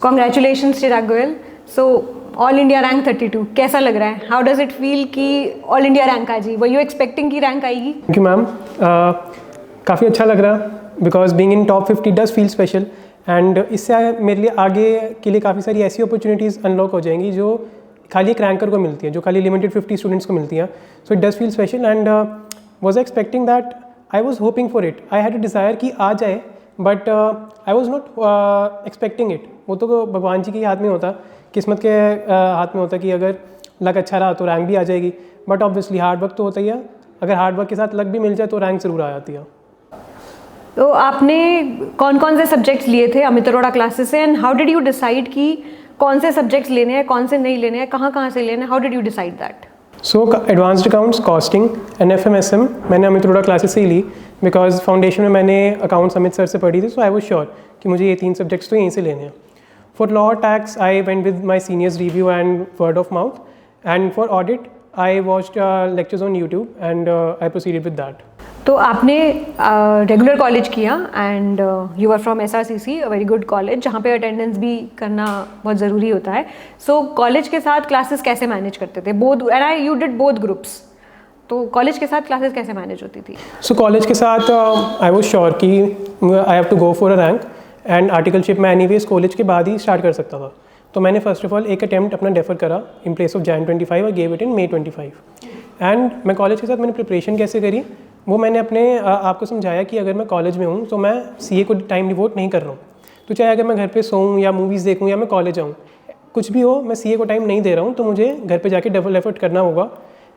Congratulations Chirag Goyal. So all India rank 32 कैसा लग रहा है? हाउ डज इट फील कि ऑल इंडिया रैंक आ जी? वर यू एक्सपेक्टिंग की रैंक आएगी? Thank you ma'am. काफ़ी अच्छा लग रहा because being in top 50 does feel special and इससे मेरे लिए आगे के लिए काफ़ी सारी ऐसी अपॉर्चुनिटीज़ अनलॉक हो जाएंगी जो खाली एक रैंकर को मिलती है, जो खाली लिमिटेड 50 स्टूडेंट्स को मिलती हैं। So it does feel special and was expecting that I was hoping for it. I had a desire कि आ जाए but I was not expecting it. वो तो भगवान जी के हाथ में होता, किस्मत के हाथ में होता कि अगर लक अच्छा रहा तो रैंक भी आ जाएगी। बट ऑब्वियसली हार्ड वर्क तो होता ही है, अगर हार्ड वर्क के साथ लक भी मिल जाए तो रैंक ज़रूर आ जाती है। तो आपने कौन कौन से सब्जेक्ट्स लिए थे अमित अरोड़ा क्लासेस से, and how did you decide कि कौन से सब्जेक्ट्स लेने हैं, कौन से नहीं लेने हैं, कहाँ से लेने हैं? How did you decide that? So advanced accounts, costing and FMSM मैंने अमित अरोड़ा क्लासेस से ही ली बिकॉज फाउंडेशन में मैंने अकाउंट्स अमित सर से पढ़ी थी। सो आई वॉज श्योर कि मुझे ये 3 सब्जेक्ट्स तो यहीं से लेने हैं। For law tax I went with my seniors review and word of mouth, and for audit I watched lectures on YouTube and I proceeded with that. तो आपने रेगुलर कॉलेज किया and you are from SRCC, a very good college जहाँ पे attendance भी करना बहुत ज़रूरी होता है। सो कॉलेज के साथ क्लासेस कैसे मैनेज करते थे? Both and you did both groups, तो कॉलेज के साथ क्लासेस कैसे मैनेज होती थी? सो कॉलेज के साथ आई वॉज श्योर कि I have to go for a rank and articleship मैं एनीवेज कॉलेज के बाद ही स्टार्ट कर सकता था। तो मैंने फर्स्ट ऑफ ऑल एक अटैम्प्ट अपना डेफर करा इन प्लेस ऑफ Jan 25 और gave it in May 25। And मैं कॉलेज के साथ मैंने प्रिपरेशन कैसे करी वो मैंने अपने आपको समझाया कि अगर मैं कॉलेज में हूँ तो मैं CA को टाइम डिवोट नहीं कर रहा हूँ। तो चाहे अगर मैं घर पे सोऊं या मूवीज़ देखूँ या मैं कॉलेज आऊँ, कुछ भी हो, मैं CA को टाइम नहीं दे रहा हूँ तो मुझे घर पे जाके डबल एफर्ट करना होगा।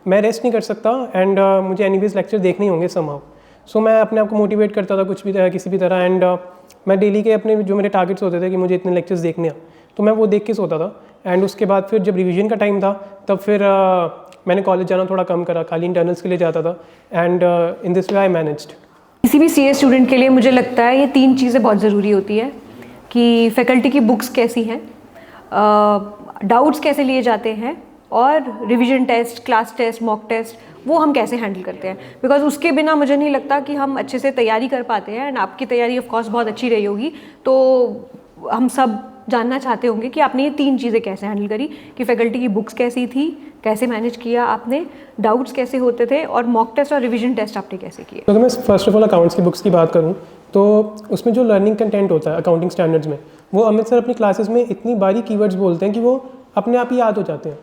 मैं रेस्ट नहीं कर सकता एंड मुझे एनीवेज लेक्चर देखने होंगे समहाउ। सो मैं अपने आप को मोटिवेट करता था कुछ भी किसी भी तरह एंड मैं डेली के अपने जो मेरे टारगेट्स होते थे कि मुझे इतने लेक्चर्स देखने हैं तो मैं वो देख के सोता था। एंड उसके बाद फिर जब रिवीजन का टाइम था तब फिर मैंने कॉलेज जाना थोड़ा कम करा, खाली इंटरनल्स के लिए जाता था and in this way I managed. किसी भी CA स्टूडेंट के लिए मुझे लगता है ये 3 चीज़ें बहुत ज़रूरी होती है कि फैकल्टी की बुक्स कैसी हैं, डाउट्स कैसे लिए जाते हैं, और revision test, class test, mock test वो हम कैसे हैंडल करते हैं। बिकॉज उसके बिना मुझे नहीं लगता कि हम अच्छे से तैयारी कर पाते हैं। एंड आपकी तैयारी ऑफ कोर्स बहुत अच्छी रही होगी, तो हम सब जानना चाहते होंगे कि आपने ये 3 चीज़ें कैसे हैंडल करी, कि फैकल्टी की बुक्स कैसी थी, कैसे मैनेज किया आपने, डाउट्स कैसे होते थे, और मॉक टेस्ट और रिवीजन टेस्ट आपने कैसे किए। तो अगर मैं फर्स्ट ऑफ ऑल अकाउंट्स की बुक्स की बात करूँ तो उसमें जो लर्निंग कंटेंट होता है अकाउंटिंग स्टैंडर्ड्स में, वो अमित सर अपनी क्लासेस में इतनी बारी कीवर्ड्स बोलते हैं कि वो अपने आप ही याद हो जाते हैं।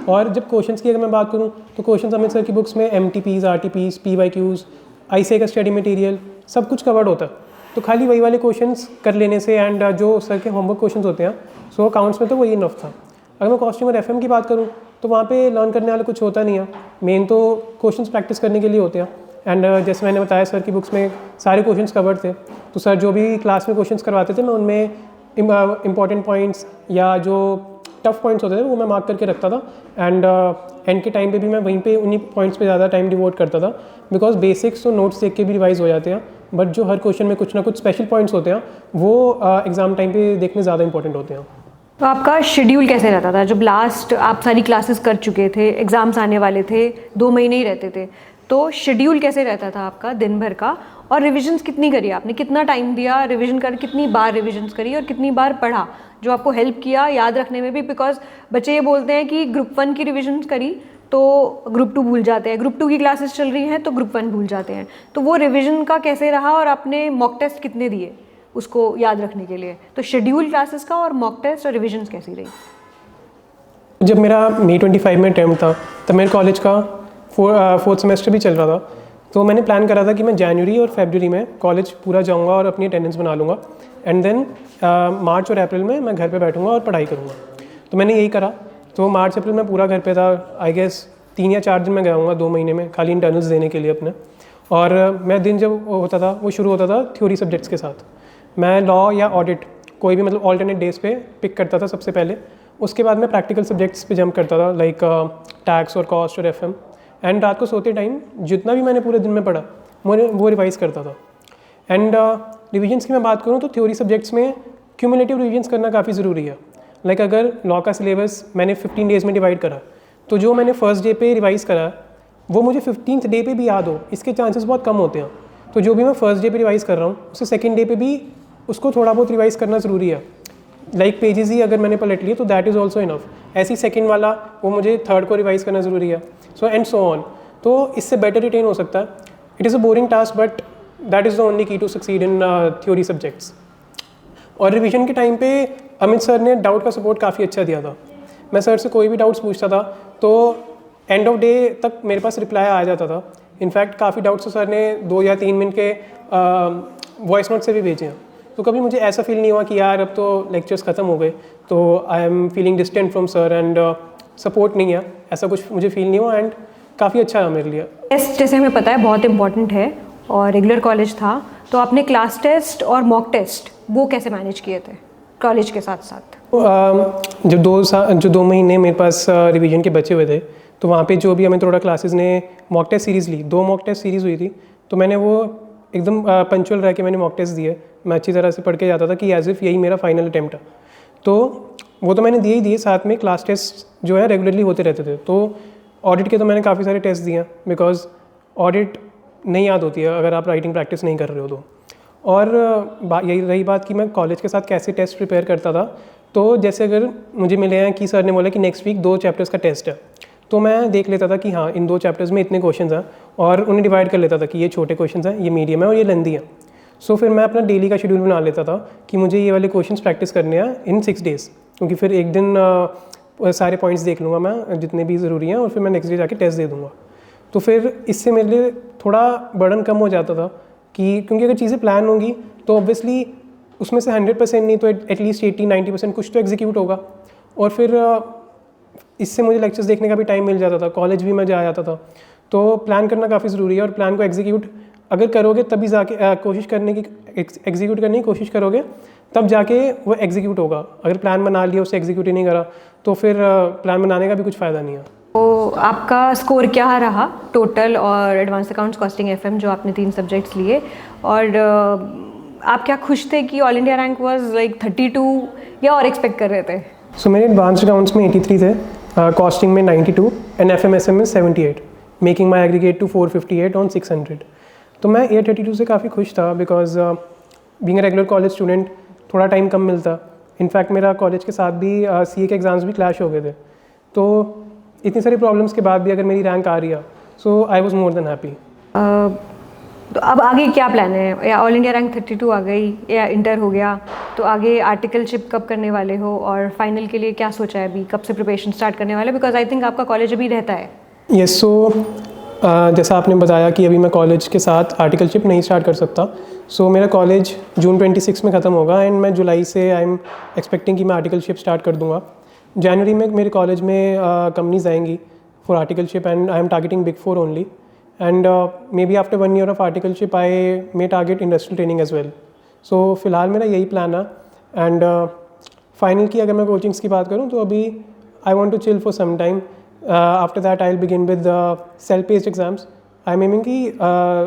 और जब क्वेश्चंस की अगर मैं बात करूँ तो क्वेश्चंस अमित सर की बुक्स में MTPs, RTPs, PYQs, ICA का स्टडी मटेरियल सब कुछ कवर्ड होता है। तो खाली वही वाले क्वेश्चंस कर लेने से एंड जो सर के होमवर्क क्वेश्चंस होते हैं, सो अकाउंट्स में तो वही इनफ था। अगर मैं कॉस्टिंग और FM की बात करूँ तो वहाँ पे लर्न करने वाला कुछ होता नहीं है, मेन तो क्वेश्चंस प्रैक्टिस करने के लिए होते हैं। एंड जैसे मैंने बताया सर की बुक्स में सारे क्वेश्चंस कवर्ड थे, तो सर जो भी क्लास में क्वेश्चंस करवाते थे मैं उनमें इंपॉर्टेंट पॉइंट्स या जो टफ पॉइंट्स होते थे वो मैं मार्क करके रखता था। एंड एंड के टाइम पे भी मैं वहीं पे उन्हीं पॉइंट्स पे ज़्यादा टाइम डिवोट करता था बिकॉज बेसिक्स तो नोट्स देख के भी रिवाइज हो जाते हैं, बट जो हर क्वेश्चन में कुछ ना कुछ स्पेशल पॉइंट्स होते हैं वो एग्ज़ाम टाइम पे देखने ज़्यादा इंपॉर्टेंट होते हैं। तो आपका शेड्यूल कैसे रहता था जब लास्ट आप सारी क्लासेस कर चुके थे, एग्ज़ाम्स आने वाले थे, 2 महीने ही रहते थे, तो शेड्यूल कैसे रहता था आपका दिन भर का? और रिविजन्स कितनी करी आपने, कितना टाइम दिया रिवीजन कर, कितनी बार रिविजन्स करी और कितनी बार पढ़ा, जो आपको हेल्प किया याद रखने में भी? बिकॉज बच्चे ये बोलते हैं कि ग्रुप 1 की रिविजन्स करी तो ग्रुप 2 भूल जाते हैं, ग्रुप 2 की क्लासेस चल रही हैं तो ग्रुप 1 भूल जाते हैं। तो वो रिविजन का कैसे रहा और आपने मॉक टेस्ट कितने दिए उसको याद रखने के लिए? तो शेड्यूल क्लासेस का और मॉक टेस्ट और रिविजन्स कैसी रही? जब मेरा May 25 में अटैम्प्ट था तब मेरे कॉलेज का 4th सेमेस्टर भी चल रहा था, तो मैंने प्लान करा था कि मैं जनवरी और फरवरी में कॉलेज पूरा जाऊंगा और अपनी अटेंडेंस बना लूँगा एंड देन मार्च और अप्रैल में मैं घर पे बैठूंगा और पढ़ाई करूँगा। तो मैंने यही करा। तो मार्च अप्रैल में पूरा घर पे था, आई गेस 3 या 4 दिन में गया हूँगा 2 महीने में, खाली इंटरनल्स देने के लिए अपने। और मैं दिन जब होता था वो शुरू होता था थ्योरी सब्जेक्ट्स के साथ। मैं लॉ या ऑडिट कोई भी मतलब ऑल्टरनेट डेज पे पिक करता था सबसे पहले। उसके बाद मैं प्रैक्टिकल सब्जेक्ट्स पे जंप करता था लाइक टैक्स और कॉस्ट और FM। एंड रात को सोते टाइम जितना भी मैंने पूरे दिन में पढ़ा मैंने वो रिवाइज़ करता था। एंड रिविजन्स की मैं बात करूँ तो थ्योरी सब्जेक्ट्स में क्यूमुलेटिव रिविजन्स करना काफ़ी ज़रूरी है। लाइक अगर लॉ का सिलेबस मैंने 15 डेज़ में डिवाइड करा तो जो मैंने फर्स्ट डे पे रिवाइज़ करा वो मुझे 15th डे पे भी याद हो, इसके चांसेस बहुत कम होते हैं। तो जो भी मैं फर्स्ट डे पे रिवाइज़ कर रहा हूँ उसे सेकेंड डे पे भी उसको थोड़ा बहुत रिवाइज़ करना ज़रूरी है। लाइक पेजेस ही अगर मैंने पलट लिए तो दैट इज़ ऑल्सो इनफ। ऐसे ही सेकेंड वाला वो मुझे थर्ड को रिवाइज करना ज़रूरी है, सो एंड सो ऑन। तो इससे बेटर रिटेन हो सकता है। It is a boring task but that is the only key to succeed in theory subjects. और रिवीजन के टाइम पे अमित सर ने डाउट का सपोर्ट काफ़ी अच्छा दिया था। मैं सर से कोई भी डाउट्स पूछता था तो एंड ऑफ डे तक मेरे पास रिप्लाई आ जाता था। इनफैक्ट काफ़ी डाउट्स तो सर ने 2 या 3 मिनट के वॉइस नोट से भी भेजे हैं। तो कभी मुझे ऐसा फील नहीं हुआ कि यार अब तो लेक्चर्स ख़त्म हो गए तो I am feeling distant from sir and support नहीं है, ऐसा कुछ मुझे फील नहीं हुआ एंड काफ़ी अच्छा है मेरे लिए। टेस्ट जैसे हमें पता है बहुत इंपॉर्टेंट है और रेगुलर कॉलेज था, तो आपने क्लास टेस्ट और मॉक टेस्ट वो कैसे मैनेज किए थे कॉलेज के साथ साथ? जो 2 महीने मेरे पास रिवीजन के बचे हुए थे तो वहाँ पे जो भी हमें थोड़ा क्लासेस ने मॉक टेस्ट सीरीज़ ली, 2 मॉक टेस्ट सीरीज़ हुई थी, तो मैंने वो एकदम पंचुअल रह के मैंने मॉक टेस्ट दिए। मैं अच्छी तरह से पढ़ के जाता था कि एज इफ़ यही मेरा फाइनल अटैम्प्ट है। तो वो तो मैंने दिए ही दिए, साथ में क्लास टेस्ट जो है रेगुलरली होते रहते थे। तो ऑडिट के तो मैंने काफ़ी सारे टेस्ट दिए बिकॉज ऑडिट नहीं याद होती है अगर आप राइटिंग प्रैक्टिस नहीं कर रहे हो तो। और यही रही बात कि मैं कॉलेज के साथ कैसे टेस्ट प्रिपेयर करता था, तो जैसे अगर मुझे मिले हैं कि सर ने बोला कि नेक्स्ट वीक 2 चैप्टर्स का टेस्ट है, तो मैं देख लेता था कि हाँ इन 2 चैप्टर्स में इतने क्वेश्चंस हैं और उन्हें डिवाइड कर लेता था कि ये छोटे क्वेश्चंस हैं, ये मीडियम है और ये लेंदी है। सो फिर मैं अपना डेली का शेड्यूल बना लेता था कि मुझे ये वाले क्वेश्चंस प्रैक्टिस करने हैं इन 6 डेज़, क्योंकि फिर एक दिन सारे पॉइंट्स देख लूँगा मैं जितने भी ज़रूरी हैं और फिर मैं नेक्स्ट डे जाके टेस्ट दे दूँगा। तो फिर इससे मेरे लिए थोड़ा बर्डन कम हो जाता था कि क्योंकि अगर चीज़ें प्लान होंगी तो ऑब्वियसली उसमें से 100% नहीं तो एटलीस्ट 80-90% कुछ तो एग्जीक्यूट होगा। और फिर इससे मुझे लेक्चर्स देखने का भी टाइम मिल जाता था, कॉलेज भी मैं जा जाता था। तो प्लान करना काफ़ी ज़रूरी है और प्लान को एग्जीक्यूट अगर करोगे तभी जाके कोशिश करने की एग्जीक्यूट करने की कोशिश करोगे तब जाके वो एग्जीक्यूट होगा। अगर प्लान बना लिया उसे एग्जीक्यूट ही नहीं करा तो फिर प्लान बनाने का भी कुछ फ़ायदा नहीं है। तो आपका स्कोर क्या रहा टोटल और एडवांस अकाउंट्स कॉस्टिंग एफएम जो आपने 3 सब्जेक्ट्स लिए, और आप क्या खुश थे कि all India rank was like 32 या और एक्सपेक्ट कर रहे थे? सो मेरे एडवांस अकाउंट्स में 83 थे, कॉस्टिंग में 92 एंड एफएमएसएम में 78, making my aggregate to 458 on 600। तो मैं 832 से काफ़ी खुश था because being a regular college student थोड़ा टाइम कम मिलता। इनफैक्ट मेरा कॉलेज के साथ भी सीए के एग्ज़ाम्स भी क्लैश हो गए थे, तो इतनी सारी प्रॉब्लम्स के बाद भी अगर मेरी रैंक आ रही है so I was more than happy. तो अब आगे क्या प्लान है? या ऑल इंडिया रैंक 32 आ गई या इंटर हो गया, तो आगे आर्टिकलशिप कब करने वाले हो और फाइनल के लिए क्या सोचा है अभी, कब से प्रिपरेशन स्टार्ट करने वाले? बिकॉज आई थिंक आपका कॉलेज अभी रहता है। यस, सो जैसा आपने बताया कि अभी मैं कॉलेज के साथ आर्टिकलशिप नहीं स्टार्ट कर सकता, सो मेरा कॉलेज जून 26 में ख़त्म होगा एंड मैं जुलाई से आई एम एक्सपेक्टिंग कि मैं आर्टिकलशिप स्टार्ट कर दूँगा। जनवरी में मेरे कॉलेज में कंपनीज आएंगी for articleship and I am targeting big 4 only, and may be after 1 year of articleship I may target industrial training as well. So फिलहाल मेरा यही प्लान है। एंड फाइनल की अगर मैं कोचिंग्स की बात करूँ तो अभी I want to chill for some time. After that I will begin with self paced exams. I am aiming कि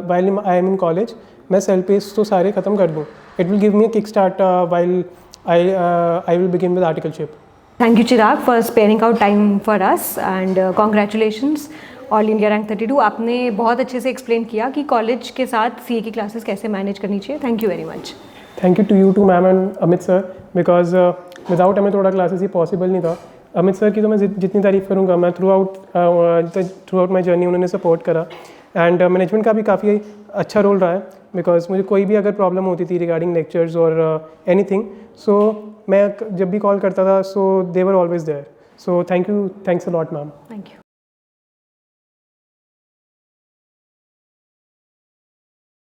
while I am in college मैं सेल्फ पेस्ड तो सारे ख़त्म कर दूँ। It will give me a kick start while I will begin with articleship. Thank you Chirag for sparing out time for us and congratulations all India rank 32। आपने बहुत अच्छे से एक्सप्लेन किया कि कॉलेज के साथ सीए की क्लासेस कैसे मैनेज करनी चाहिए। Thank you very much. Thank you to you too ma'am and Amit sir because without हमें थोड़ा क्लासेस ये पॉसिबल नहीं था। अमित सर की तो मैं जितनी तारीफ़ करूँगा, मैं थ्रू आउट माई जर्नी उन्होंने सपोर्ट करा एंड मैनेजमेंट का भी काफ़ी अच्छा रोल रहा है बिकॉज मुझे कोई भी अगर प्रॉब्लम होती थी रिगार्डिंग लेक्चर्स और एनीथिंग, सो मैं जब भी कॉल करता था so they were always there. So thanks a lot ma'am. Thank you.